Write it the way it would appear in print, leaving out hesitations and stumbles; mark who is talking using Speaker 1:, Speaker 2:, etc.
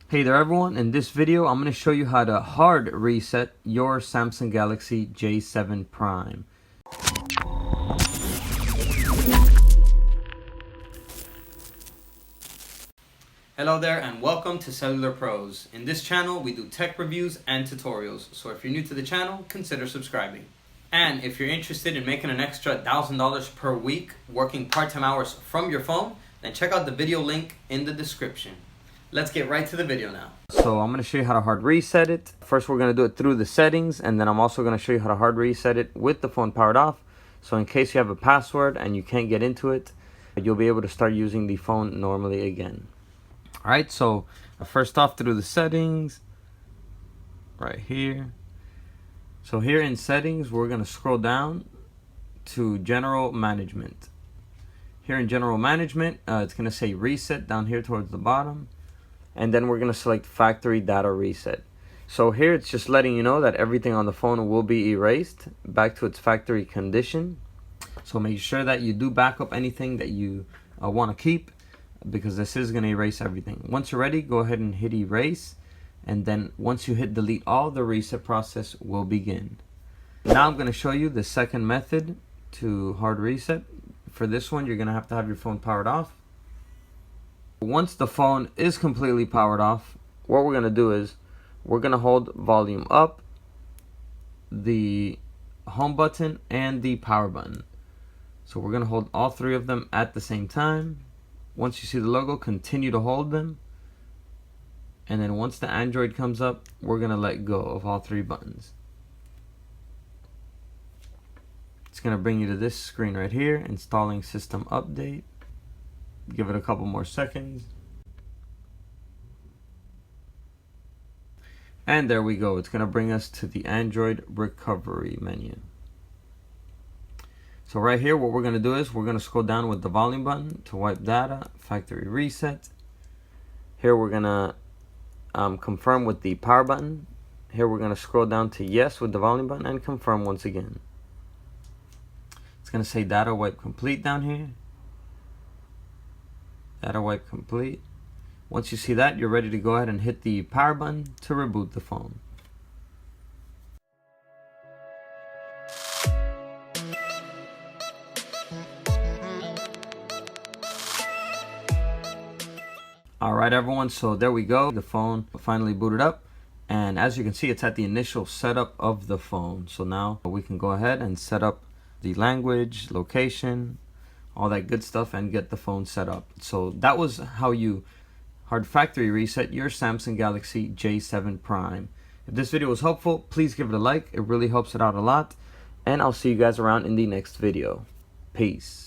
Speaker 1: Hey there everyone, in this video I'm going to show you how to hard reset your Samsung Galaxy J7 Prime. Hello there and welcome to Cellular Pros. In this channel we do tech reviews and tutorials, so if you're new to the channel, consider subscribing. And if you're interested in making an extra $1,000 per week working part-time hours from your phone, then check out the video link in the description. Let's get right to the video now. So I'm going to show you how to hard reset it. First we're going to do it through the settings, and then I'm also going to show you how to hard reset it with the phone powered off. So in case you have a password and you can't get into it, you'll be able to start using the phone normally again. Alright, so first off, through the settings, right here. So here in settings, we're going to scroll down to general management. Here in general management, it's going to say reset down here towards the bottom. And then we're going to select factory data reset. So here it's just letting you know that everything on the phone will be erased back to its factory condition. So make sure that you do back up anything that you want to keep, because this is going to erase everything. Once you're ready, go ahead and hit erase. And then once you hit delete all, the reset process will begin. Now I'm going to show you the second method to hard reset. For this one, you're going to have your phone powered off. Once the phone is completely powered off, what we're going to do is we're going to hold volume up, the home button, and the power button. So we're going to hold all three of them at the same time. Once you see the logo, continue to hold them. And then once the Android comes up, we're going to let go of all three buttons. It's going to bring you to this screen right here, installing system update. Give it a couple more seconds. And there we go. It's going to bring us to the Android recovery menu. So right here, what we're going to do is we're going to scroll down with the volume button to wipe data, factory reset. Here we're going to confirm with the power button. Here we're going to scroll down to yes with the volume button and confirm once again. It's going to say data wipe complete down here. Data wipe complete. Once you see that, you're ready to go ahead and hit the power button to reboot the phone. Alright everyone, so there we go. The phone finally booted up. And as you can see, it's at the initial setup of the phone. So now we can go ahead and set up the language, location, all that good stuff, and get the phone set up. So that was how you hard factory reset your Samsung Galaxy J7 Prime. If this video was helpful, please give it a like. It really helps it out a lot. And I'll see you guys around in the next video. Peace.